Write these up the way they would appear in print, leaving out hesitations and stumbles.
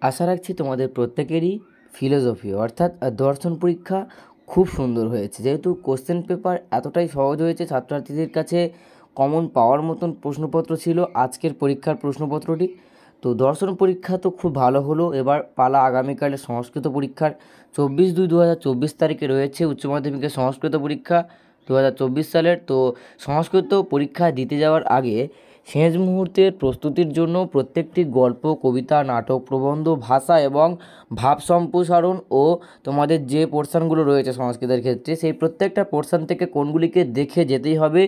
আশা রাখছি তোমাদের প্রত্যেকেরই ফিলোসফি অর্থাৎ দর্শন পরীক্ষা খুব সুন্দর হয়েছে। যেহেতু কোশ্চেন পেপার এতটাই সহজ হয়েছে, ছাত্রছাত্রীদের কাছে কমন পাওয়ার মতন প্রশ্নপত্র ছিল আজকের পরীক্ষার প্রশ্নপত্রটি। তো দর্শন পরীক্ষা তো খুব ভালো হলো। এবার পালা আগামীকালের সংস্কৃত পরীক্ষার। 24/2/2024 তারিখে রয়েছে উচ্চ মাধ্যমিকের সংস্কৃত পরীক্ষা 2024 সালের। তো সংস্কৃত পরীক্ষা দিতে যাওয়ার আগে শেষ মুহূর্তের প্রস্তুতির জন্য প্রত্যেকটি গল্প, কবিতা, নাটক, প্রবন্ধ, ভাষা এবং ভাব সম্প্রসারণ ও তোমাদের যে পোর্শনগুলো রয়েছে সংস্কৃতের ক্ষেত্রে, সেই প্রত্যেকটা পোর্শন থেকে কোনগুলিকে দেখে যেতেই হবে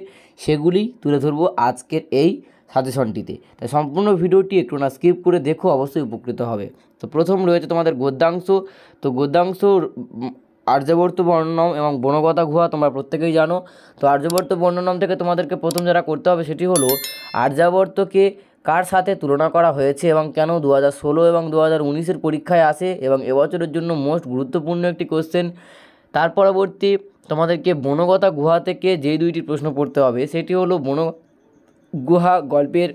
সেগুলি তুলে ধরবো আজকের এই সাজেশনটিতে। তাই সম্পূর্ণ ভিডিওটি একটু না স্কিপ করে দেখো, অবশ্যই উপকৃত হবে। তো প্রথম রয়েছে তোমাদের গদ্যাংশ। তো গদ্যাংশ আর্যাবর্ত বর্ণনম এবং বনগতা গুহা তোমরা প্রত্যেকেই জানো। তো আর্যাবর্ত বর্ণনম থেকে তোমাদেরকে প্রথম যেটা করতে হবে সেটি হলো আর্যাবর্তকে কার সাথে তুলনা করা হয়েছে এবং কেন 2016 এবং 2019-এর পরীক্ষায় আসে এবং এবছরের জন্য মোস্ট গুরুত্বপূর্ণ একটি কোশ্চেন। তার পরবর্তী তোমাদেরকে বনগতা গুহা থেকে যেই দুইটি প্রশ্ন পড়তে হবে সেটি হলো বন গুহা গল্পের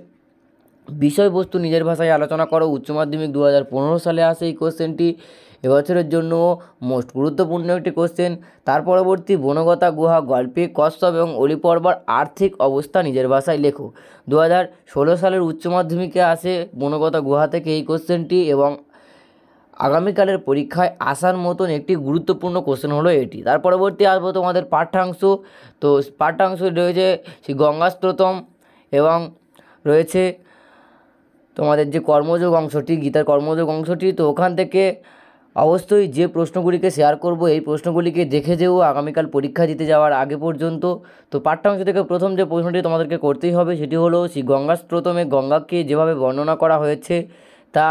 বিষয়বস্তু নিজের ভাষায় আলোচনা করো। উচ্চ মাধ্যমিক 2015 সালে আসে এই কোশ্চেনটি, এবছরের জন্য মোস্ট গুরুত্বপূর্ণ একটি কোশ্চেন। তার পরবর্তী বনগতা গুহা গল্পে কশ্যপ এবং অলিপর্বর আর্থিক অবস্থা নিজের ভাষায় লেখো। 2016 সালের উচ্চ মাধ্যমিকে আসে বনগতা গুহা থেকে এই কোশ্চেনটি এবং আগামীকালের পরীক্ষায় আসার মতন একটি গুরুত্বপূর্ণ কোশ্চেন হলো এটি। তার পরবর্তী আসবো তোমাদের পাঠ্যাংশ। তো পাঠ্যাংশ রয়েছে সেই গঙ্গাস্তোত্রম এবং রয়েছে তোমাদের যে কর্মযোগ অংশটি, গীতার কর্মযোগ অংশটি। তো ওখান থেকে অবশ্যই যে প্রশ্নগুলিকে শেয়ার করব এই প্রশ্নগুলিকে দেখে যেও আগামীকাল পরীক্ষা দিতে যাওয়ার আগে পর্যন্ত। তো পাঠ্যাংশ থেকে প্রথম যে প্রশ্নটি তোমাদেরকে করতেই হবে সেটি হলো সেই গঙ্গাস্তোত্রমে গঙ্গাকে যেভাবে বর্ণনা করা হয়েছে তা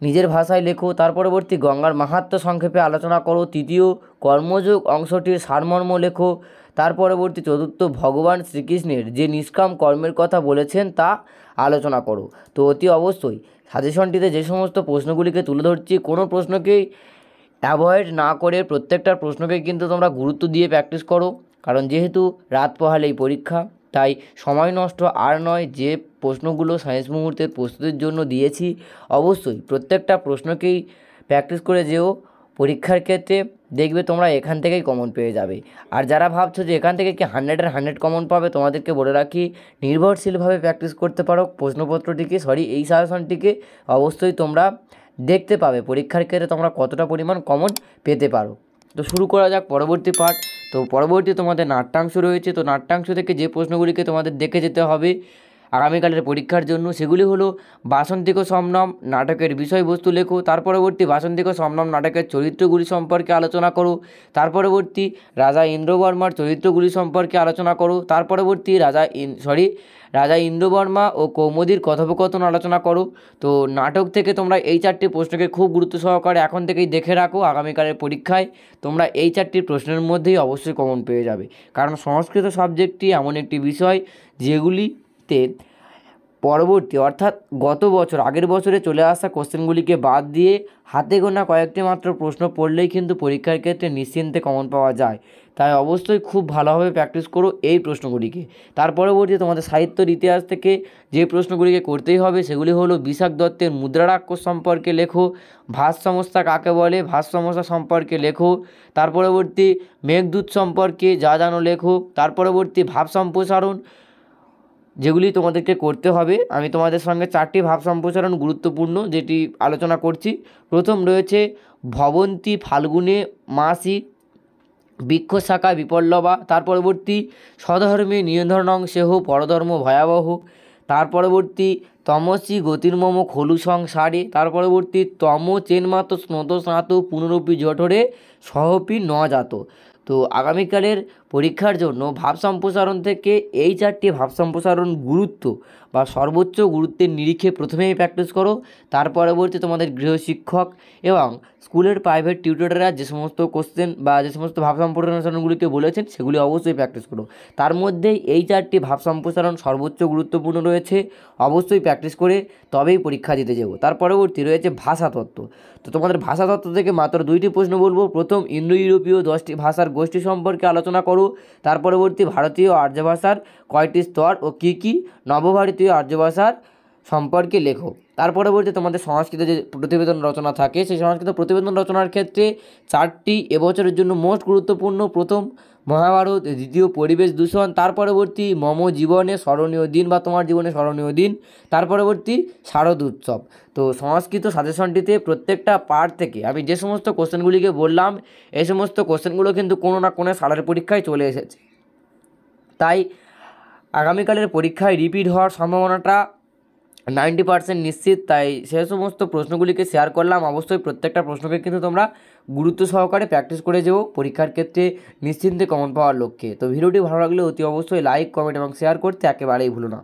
নিজের ভাষায় লেখো। তার পরবর্তী গঙ্গার মাহাত্ম্য সংক্ষেপে আলোচনা করো। তৃতীয় কর্মযোগ অংশটির সারমর্ম লেখো। তার পরবর্তী চতুর্থ ভগবান শ্রীকৃষ্ণের যে নিষ্কাম কর্মের কথা বলেছেন তা আলোচনা করো। তো অতি অবশ্যই সাজেশনটিতে যে সমস্ত প্রশ্নগুলিকে তুলে ধরছি কোনো প্রশ্নকেই অ্যাভয়েড না করে প্রত্যেকটা প্রশ্নকে কিন্তু তোমরা গুরুত্ব দিয়ে প্র্যাকটিস করো, কারণ যেহেতু রাত পোহালেই পরীক্ষা, তাই সময় নষ্ট আর নয়। যে প্রশ্নগুলো সায়েন্স মুহূর্তের প্রস্তুতির জন্য দিয়েছি অবশ্যই প্রত্যেকটা প্রশ্নকেই প্র্যাকটিস করে যেও। পরীক্ষার ক্ষেত্রে দেখবে তোমরা এখান থেকেই কমন পেয়ে যাবে। আর যারা ভাবছো যে এখান থেকে কি 100-এর 100 কমন পাবে, তোমাদেরকে বলে রাখি নির্ভরশীলভাবে প্র্যাকটিস করতে পারো প্রশ্নপত্রটিকে, এই সাজেশনটিকে অবশ্যই তোমরা দেখতে পাবে পরীক্ষার ক্ষেত্রে তোমরা কতটা পরিমাণ কমন পেতে পারো। তো শুরু করা যাক পরবর্তী পার্ট। তো পরবর্তী তোমাদের নাট্যাংশ রয়েছে। তো নাট্যাংশ থেকে যে প্রশ্নগুলিকে তোমাদের দেখে যেতে হবে আগামীকালের পরীক্ষার জন্য সেগুলি হলো বাসন্তিক সমনম নাটকের বিষয়বস্তু লেখো। তার পরবর্তী বাসন্তিক সমনম নাটকের চরিত্রগুলি সম্পর্কে আলোচনা করো। তার পরবর্তী রাজা ইন্দ্রবর্মার চরিত্রগুলি সম্পর্কে আলোচনা করো। তার পরবর্তী রাজা ইন্দ্রবর্মা ও কৌমুদীর কথোপকথন আলোচনা করো। তো নাটক থেকে তোমরা এই চারটি প্রশ্নকে খুব গুরুত্ব সহকারে এখন থেকেই দেখে রাখো, আগামীকালের পরীক্ষায় তোমরা এই চারটি প্রশ্নের মধ্যেই অবশ্যই কমন পেয়ে যাবে। কারণ সংস্কৃত সাবজেক্টটি এমন একটি বিষয় যেগুলিতে পরবর্তী অর্থাৎ গত বছর আগের বছরে চলে আসা কোশ্চেনগুলিকে বাদ দিয়ে হাতে গোনা কয়েকটি মাত্র প্রশ্ন পড়লেই কিন্তু পরীক্ষার ক্ষেত্রে নিশ্চিন্তে কমন পাওয়া যায়। তাই অবশ্যই খুব ভালোভাবে প্র্যাকটিস করো এই প্রশ্নগুলিকে। তার পরবর্তী তোমাদের সাহিত্যের ইতিহাস থেকে যে প্রশ্নগুলিকে করতেই হবে সেগুলি হলো বিশাখ দত্তের মুদ্রারাক্ষস সম্পর্কে লেখো। ভাস সমস্যা কাকে বলে, ভাস সমস্যা সম্পর্কে লেখো। তার পরবর্তী মেঘদূত সম্পর্কে যা জানো লেখো। তার পরবর্তী ভাব সম্প্রসারণ যেগুলি তোমাদেরকে করতে হবে, আমি তোমাদের সঙ্গে চারটি ভাব সম্প্রসারণ গুরুত্বপূর্ণ যেটি আলোচনা করছি। প্রথম রয়েছে ভবন্তি ফাল্গুনে মাসি বৃক্ষ শাখা বিপল্লবা। তার পরবর্তী স্বধর্মে নিয়ন্ত্রণং সেহ পরধর্ম ভয়াবহ। তার পরবর্তী তমসি গতির্মম খলু সংসারে। তার পরবর্তী তম চেন্মাত স্নোত স্নাত পুনরপি জঠরে সহপি ন জাত। তো আগামীকালের পরীক্ষার জন্য ভাব সম্প্রসারণ থেকে এই চারটি ভাব সম্প্রসারণ গুরুত্ব বা সর্বোচ্চ গুরুত্বের নিরিখে প্রথমেই প্র্যাকটিস করো। তার পরবর্তী তোমাদের গৃহশিক্ষক এবং স্কুলের প্রাইভেট টিউটররা যে সমস্ত কোশ্চেন বা যে সমস্ত ভাব সম্প্রসারণগুলিকে বলেছেন সেগুলি অবশ্যই প্র্যাকটিস করো। তার মধ্যেই এই চারটি ভাব সম্প্রসারণ সর্বোচ্চ গুরুত্বপূর্ণ রয়েছে, অবশ্যই প্র্যাকটিস করে তবেই পরীক্ষা দিতে যাব। তার পরবর্তী রয়েছে ভাষাতত্ত্ব। তো তোমাদের ভাষাতত্ত্ব থেকে মাত্র দুইটি প্রশ্ন বলবো। প্রথম ইন্দো ইউরোপীয় 10টি ভাষার গোষ্ঠী সম্পর্কে আলোচনা করো। তার পরবর্তী ভারতীয় আর্য ভাষার কয়টি স্তর ও কী কী, নবভারতীয় আর্য ভাষার সম্পর্কে লেখো। তার পরবর্তী তোমাদের সংস্কৃত যে প্রতিবেদন রচনা থাকে, সেই সংস্কৃত প্রতিবেদন রচনার ক্ষেত্রে 4টি এবছরের জন্য মোস্ট গুরুত্বপূর্ণ: প্রথম মহাভারত, দ্বিতীয় পরিবেশ দূষণ, তার পরবর্তী মম জীবনে স্মরণীয় দিন বা তোমার জীবনে স্মরণীয় দিন, তার পরবর্তী শারদ উৎসব। তো সংস্কৃত সাজেশনটিতে প্রত্যেকটা পার্ট থেকে আমি যে সমস্ত কোশ্চেনগুলিকে বললাম, এই সমস্ত কোশ্চেনগুলো কিন্তু কোনো না কোনো সালের পরীক্ষায় চলে এসেছে। তাই আগামীকালের পরীক্ষায় রিপিট হওয়ার সম্ভাবনাটা 90% নিশ্চিত। তাই সে সমস্ত প্রশ্নগুলিকে শেয়ার করলাম। অবশ্যই প্রত্যেকটা প্রশ্নকে কিন্তু তোমরা গুরুত্ব সহকারে প্র্যাকটিস করে যেও পরীক্ষার ক্ষেত্রে নিশ্চিন্তে কমন পাওয়ার লক্ষ্যে। তো ভিডিওটি ভালো লাগলে অতি অবশ্যই লাইক, কমেন্ট এবং শেয়ার করতে একেবারেই ভুলো না।